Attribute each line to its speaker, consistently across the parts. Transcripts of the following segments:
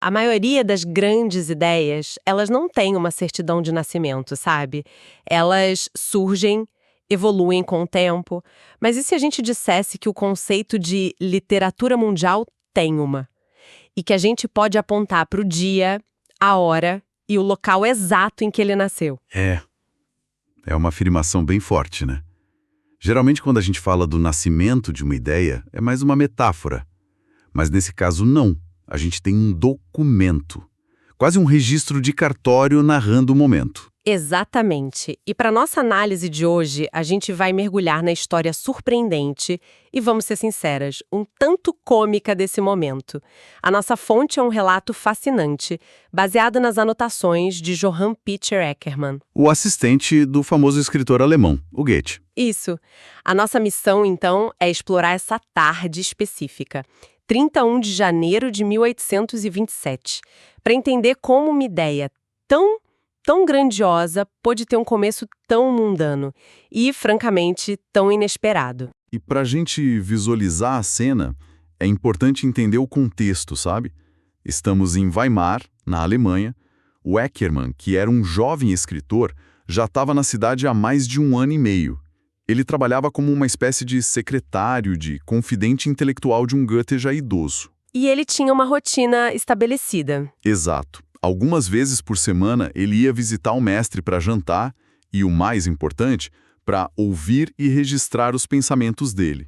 Speaker 1: A maioria das grandes ideias, elas não têm uma certidão de nascimento, sabe? Elas surgem, evoluem com o tempo. Mas e se a gente dissesse que o conceito de literatura mundial tem uma? E que a gente pode apontar para o dia, a hora e o local exato em que ele nasceu?
Speaker 2: É uma afirmação bem forte, né? Geralmente, quando a gente fala do nascimento de uma ideia, é mais uma metáfora. Mas nesse caso, não. A gente tem um documento. Quase um registro de cartório narrando o momento.
Speaker 1: Exatamente. E para nossa análise de hoje, a gente vai mergulhar na história surpreendente e, vamos ser sinceras, um tanto cômica desse momento. A nossa fonte é um relato fascinante, baseado nas anotações de Johann Peter Eckermann.
Speaker 2: O assistente do famoso escritor alemão, o Goethe.
Speaker 1: Isso. A nossa missão, então, é explorar essa tarde específica, 31 de janeiro de 1827, para entender como uma ideia tão grandiosa pôde ter um começo tão mundano e, francamente, tão inesperado.
Speaker 2: E para a gente visualizar a cena, é importante entender o contexto, sabe? Estamos em Weimar, na Alemanha. O Eckermann, que era um jovem escritor, já estava na cidade há mais de 1 ano e meio. Ele trabalhava como uma espécie de secretário, de confidente intelectual de um Goethe já idoso.
Speaker 1: E ele tinha uma rotina estabelecida.
Speaker 2: Exato. Algumas vezes por semana ele ia visitar o mestre para jantar e, o mais importante, para ouvir e registrar os pensamentos dele.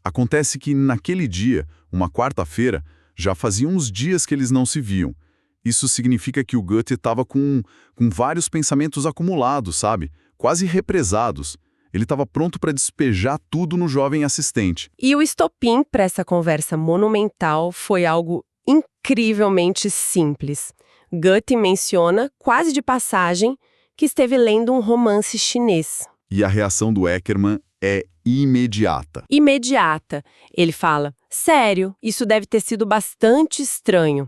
Speaker 2: Acontece que naquele dia, uma quarta-feira, já fazia uns dias que eles não se viam. Isso significa que o Goethe estava com vários pensamentos acumulados, sabe? Quase represados. Ele estava pronto para despejar tudo no jovem assistente.
Speaker 1: E o estopim para essa conversa monumental foi algo incrivelmente simples. Goethe menciona, quase de passagem, que esteve lendo um romance chinês.
Speaker 2: E a reação do Eckermann é imediata.
Speaker 1: Imediata. Ele fala, sério, isso deve ter sido bastante estranho.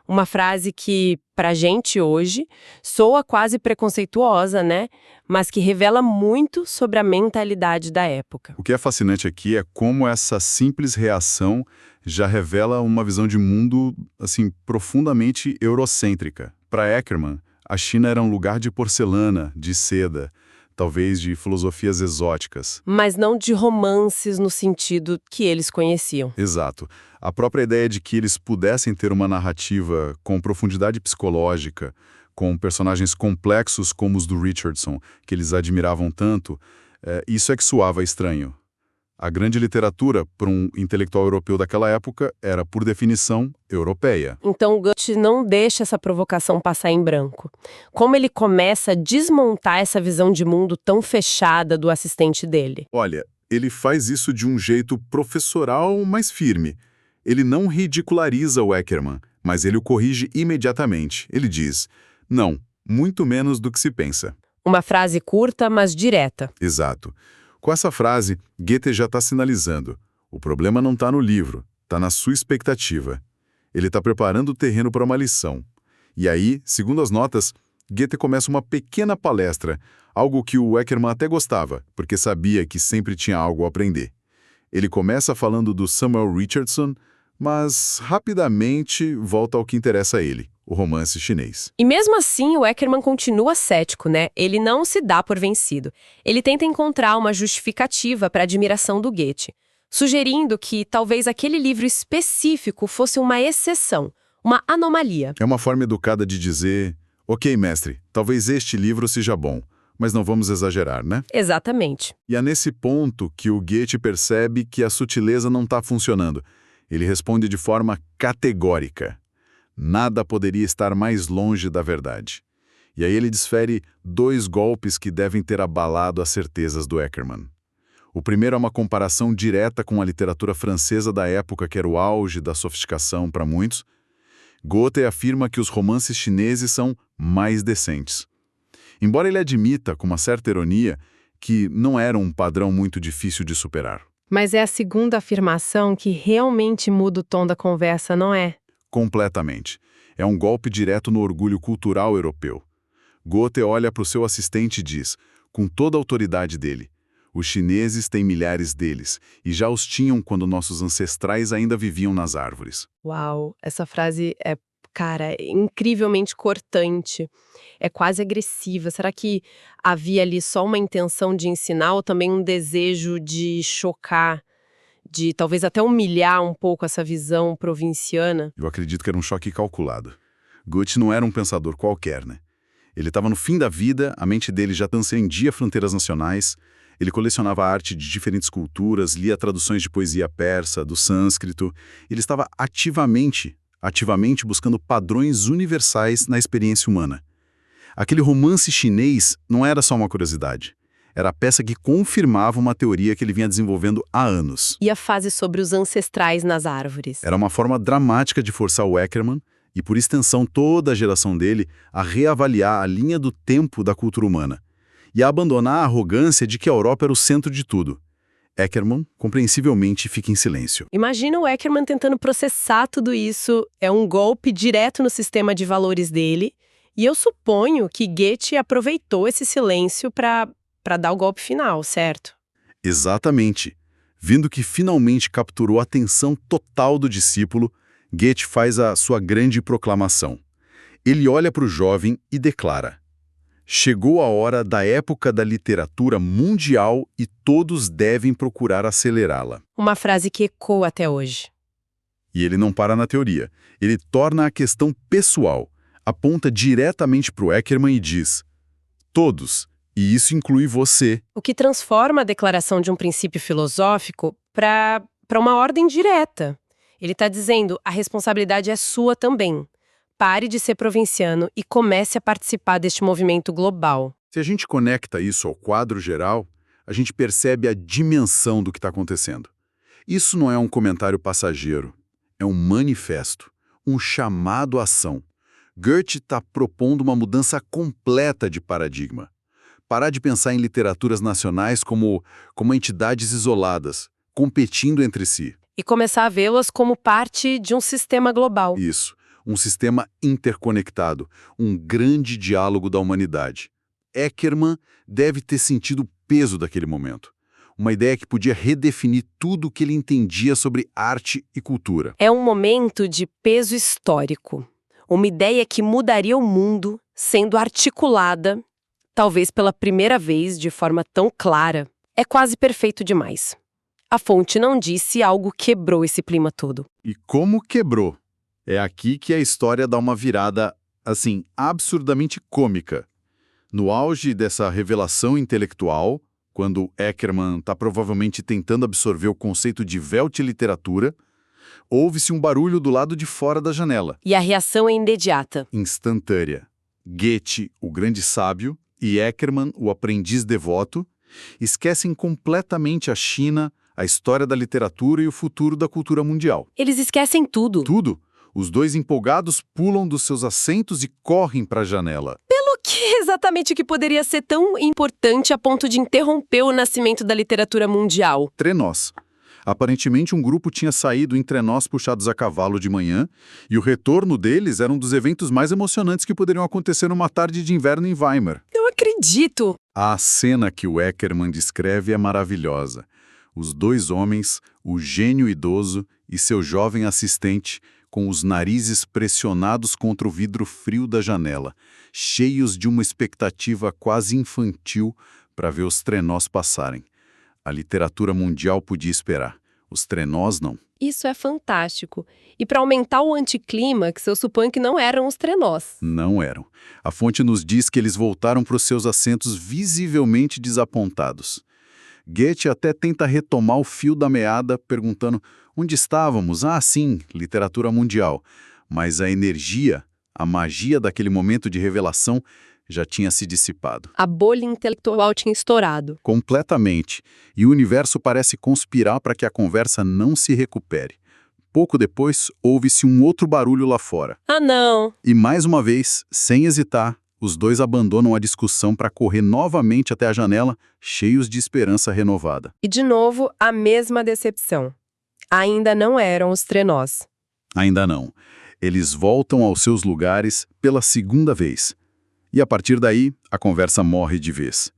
Speaker 1: Uma frase que, pra gente hoje, soa quase preconceituosa, né? Mas que revela muito sobre a mentalidade da época.
Speaker 2: O que é fascinante aqui é como essa simples reação já revela uma visão de mundo, assim, profundamente eurocêntrica. Para Eckermann, a China era um lugar de porcelana, de seda, talvez de filosofias exóticas.
Speaker 1: Mas não de romances no sentido que eles conheciam.
Speaker 2: Exato. A própria ideia de que eles pudessem ter uma narrativa com profundidade psicológica, com personagens complexos como os do Richardson, que eles admiravam tanto, isso é que soava estranho. A grande literatura, para um intelectual europeu daquela época, era, por definição, europeia.
Speaker 1: Então, Goethe não deixa essa provocação passar em branco. Como ele começa a desmontar essa visão de mundo tão fechada do assistente dele?
Speaker 2: Olha, ele faz isso de um jeito professoral, mas firme. Ele não ridiculariza o Eckermann, mas ele o corrige imediatamente. Ele diz, não, muito menos do que se pensa.
Speaker 1: Uma frase curta, mas direta.
Speaker 2: Exato. Com essa frase, Goethe já está sinalizando. O problema não está no livro, está na sua expectativa. Ele está preparando o terreno para uma lição. E aí, segundo as notas, Goethe começa uma pequena palestra, algo que o Eckermann até gostava, porque sabia que sempre tinha algo a aprender. Ele começa falando do Samuel Richardson, mas rapidamente volta ao que interessa a ele, o romance chinês.
Speaker 1: E mesmo assim, o Eckermann continua cético, né? Ele não se dá por vencido. Ele tenta encontrar uma justificativa para a admiração do Goethe, sugerindo que talvez aquele livro específico fosse uma exceção, uma anomalia.
Speaker 2: É uma forma educada de dizer, ok, mestre, talvez este livro seja bom, mas não vamos exagerar, né?
Speaker 1: Exatamente.
Speaker 2: E é nesse ponto que o Goethe percebe que a sutileza não está funcionando. Ele responde de forma categórica. Nada poderia estar mais longe da verdade. E aí ele desfere 2 golpes que devem ter abalado as certezas do Eckermann. O primeiro é uma comparação direta com a literatura francesa da época, que era o auge da sofisticação para muitos. Goethe afirma que os romances chineses são mais decentes. Embora ele admita, com uma certa ironia, que não era um padrão muito difícil de superar.
Speaker 1: Mas é a segunda afirmação que realmente muda o tom da conversa, não é?
Speaker 2: Completamente. É um golpe direto no orgulho cultural europeu. Goethe olha para o seu assistente e diz, com toda a autoridade dele, os chineses têm milhares deles, e já os tinham quando nossos ancestrais ainda viviam nas árvores.
Speaker 1: Uau, essa frase é cara, é incrivelmente cortante. É quase agressiva. Será que havia ali só uma intenção de ensinar ou também um desejo de chocar, de talvez até humilhar um pouco essa visão provinciana?
Speaker 2: Eu acredito que era um choque calculado. Goethe não era um pensador qualquer, né? Ele estava no fim da vida, a mente dele já transcendia fronteiras nacionais, ele colecionava arte de diferentes culturas, lia traduções de poesia persa, do sânscrito. Ele estava ativamente buscando padrões universais na experiência humana. Aquele romance chinês não era só uma curiosidade. Era a peça que confirmava uma teoria que ele vinha desenvolvendo há anos.
Speaker 1: E a fase sobre os ancestrais nas árvores?
Speaker 2: Era uma forma dramática de forçar o Eckermann, e por extensão toda a geração dele, a reavaliar a linha do tempo da cultura humana e a abandonar a arrogância de que a Europa era o centro de tudo. Eckermann, compreensivelmente, fica em silêncio.
Speaker 1: Imagina o Eckermann tentando processar tudo isso. É um golpe direto no sistema de valores dele. E eu suponho que Goethe aproveitou esse silêncio para dar o golpe final, certo?
Speaker 2: Exatamente. Vindo que finalmente capturou a atenção total do discípulo, Goethe faz a sua grande proclamação. Ele olha para o jovem e declara: chegou a hora da época da literatura mundial e todos devem procurar acelerá-la.
Speaker 1: Uma frase que ecoa até hoje.
Speaker 2: E ele não para na teoria. Ele torna a questão pessoal, aponta diretamente para o Eckermann e diz: todos, e isso inclui você.
Speaker 1: O que transforma a declaração de um princípio filosófico para uma ordem direta. Ele está dizendo, a responsabilidade é sua também. Pare de ser provinciano e comece a participar deste movimento global.
Speaker 2: Se a gente conecta isso ao quadro geral, a gente percebe a dimensão do que está acontecendo. Isso não é um comentário passageiro, é um manifesto, um chamado à ação. Goethe está propondo uma mudança completa de paradigma. Parar de pensar em literaturas nacionais como entidades isoladas, competindo entre si.
Speaker 1: E começar a vê-las como parte de um sistema global.
Speaker 2: Isso, um sistema interconectado, um grande diálogo da humanidade. Eckermann deve ter sentido o peso daquele momento. Uma ideia que podia redefinir tudo o que ele entendia sobre arte e cultura.
Speaker 1: É um momento de peso histórico. Uma ideia que mudaria o mundo, sendo articulada, talvez pela primeira vez de forma tão clara. É quase perfeito demais. A fonte não disse algo quebrou esse clima todo.
Speaker 2: E como quebrou? É aqui que a história dá uma virada, assim, absurdamente cômica. No auge dessa revelação intelectual, quando Eckermann está provavelmente tentando absorver o conceito de Weltliteratura, ouve-se um barulho do lado de fora da janela.
Speaker 1: E a reação é imediata.
Speaker 2: Instantânea. Goethe, o grande sábio, e Eckermann, o aprendiz devoto, esquecem completamente a China, a história da literatura e o futuro da cultura mundial.
Speaker 1: Eles esquecem tudo.
Speaker 2: Tudo. Os dois empolgados pulam dos seus assentos e correm para a janela.
Speaker 1: Pelo que exatamente que poderia ser tão importante a ponto de interromper o nascimento da literatura mundial?
Speaker 2: Trenós. Aparentemente, um grupo tinha saído em trenós puxados a cavalo de manhã, e o retorno deles era um dos eventos mais emocionantes que poderiam acontecer numa tarde de inverno em Weimar.
Speaker 1: Não acredito!
Speaker 2: A cena que o Eckermann descreve é maravilhosa. Os dois homens, o gênio idoso e seu jovem assistente, com os narizes pressionados contra o vidro frio da janela, cheios de uma expectativa quase infantil para ver os trenós passarem. A literatura mundial podia esperar, os trenós não.
Speaker 1: Isso é fantástico. E para aumentar o anticlímax, eu suponho que não eram os trenós.
Speaker 2: Não eram. A fonte nos diz que eles voltaram para os seus assentos visivelmente desapontados. Goethe até tenta retomar o fio da meada, perguntando onde estávamos? Ah, sim, literatura mundial. Mas a energia, a magia daquele momento de revelação já tinha se dissipado.
Speaker 1: A bolha intelectual tinha estourado.
Speaker 2: Completamente. E o universo parece conspirar para que a conversa não se recupere. Pouco depois, ouve-se um outro barulho lá fora.
Speaker 1: Ah, não!
Speaker 2: E mais uma vez, sem hesitar, os dois abandonam a discussão para correr novamente até a janela, cheios de esperança renovada.
Speaker 1: E de novo, a mesma decepção. Ainda não eram os trenós.
Speaker 2: Ainda não. Eles voltam aos seus lugares pela segunda vez. E a partir daí, a conversa morre de vez.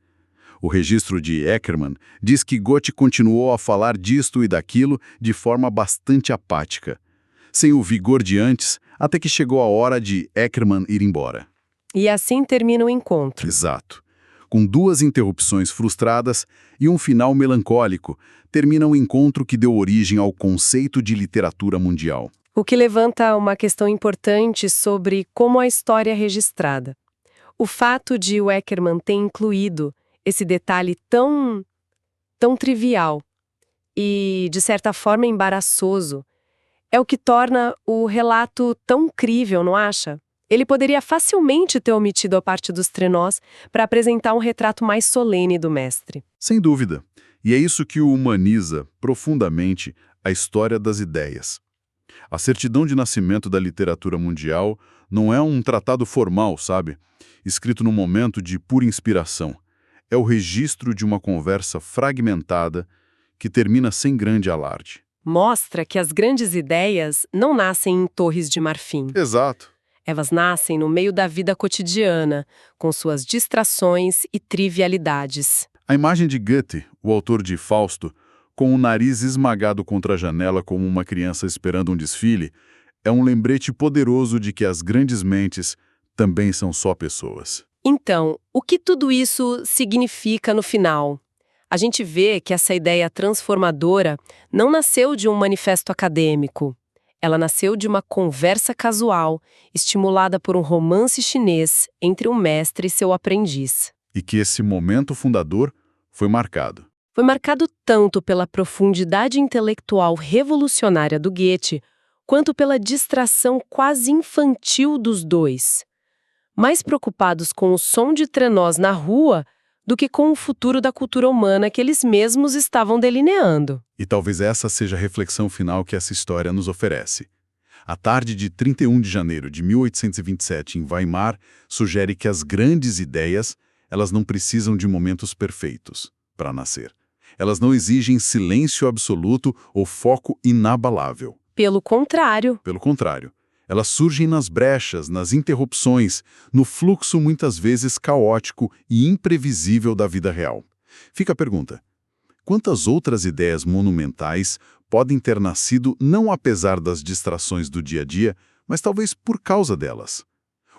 Speaker 2: O registro de Eckermann diz que Goethe continuou a falar disto e daquilo de forma bastante apática. Sem o vigor de antes, até que chegou a hora de Eckermann ir embora.
Speaker 1: E assim termina o encontro.
Speaker 2: Exato. Com duas interrupções frustradas e um final melancólico, termina um encontro que deu origem ao conceito de literatura mundial.
Speaker 1: O que levanta uma questão importante sobre como a história é registrada. O fato de o Eckermann ter incluído esse detalhe tão trivial e, de certa forma, embaraçoso, é o que torna o relato tão crível, não acha? Ele poderia facilmente ter omitido a parte dos trenós para apresentar um retrato mais solene do mestre.
Speaker 2: Sem dúvida. E é isso que o humaniza profundamente a história das ideias. A certidão de nascimento da literatura mundial não é um tratado formal, sabe? Escrito num momento de pura inspiração. É o registro de uma conversa fragmentada que termina sem grande alarde.
Speaker 1: Mostra que as grandes ideias não nascem em torres de marfim.
Speaker 2: Exato.
Speaker 1: Elas nascem no meio da vida cotidiana, com suas distrações e trivialidades.
Speaker 2: A imagem de Goethe, o autor de Fausto, com o nariz esmagado contra a janela como uma criança esperando um desfile, é um lembrete poderoso de que as grandes mentes também são só pessoas.
Speaker 1: Então, o que tudo isso significa no final? A gente vê que essa ideia transformadora não nasceu de um manifesto acadêmico. Ela nasceu de uma conversa casual, estimulada por um romance chinês entre um mestre e seu aprendiz.
Speaker 2: E que esse momento fundador foi marcado.
Speaker 1: Foi marcado tanto pela profundidade intelectual revolucionária do Goethe, quanto pela distração quase infantil dos dois. Mais preocupados com o som de trenós na rua do que com o futuro da cultura humana que eles mesmos estavam delineando.
Speaker 2: E talvez essa seja a reflexão final que essa história nos oferece. A tarde de 31 de janeiro de 1827, em Weimar, sugere que as grandes ideias, elas não precisam de momentos perfeitos para nascer. Elas não exigem silêncio absoluto ou foco inabalável.
Speaker 1: Pelo contrário.
Speaker 2: Pelo contrário, elas surgem nas brechas, nas interrupções, no fluxo muitas vezes caótico e imprevisível da vida real. Fica a pergunta: quantas outras ideias monumentais podem ter nascido não apesar das distrações do dia a dia, mas talvez por causa delas?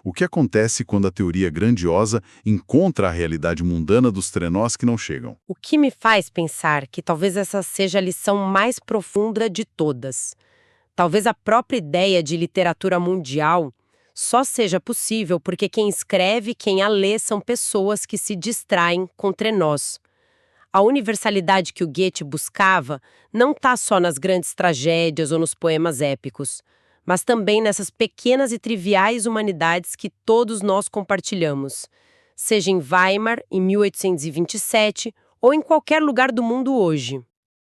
Speaker 2: O que acontece quando a teoria grandiosa encontra a realidade mundana dos trenós que não chegam?
Speaker 1: O que me faz pensar que talvez essa seja a lição mais profunda de todas. Talvez a própria ideia de literatura mundial só seja possível porque quem escreve e quem a lê são pessoas que se distraem com trenós. A universalidade que o Goethe buscava não está só nas grandes tragédias ou nos poemas épicos, mas também nessas pequenas e triviais humanidades que todos nós compartilhamos, seja em Weimar, em 1827, ou em qualquer lugar do mundo hoje.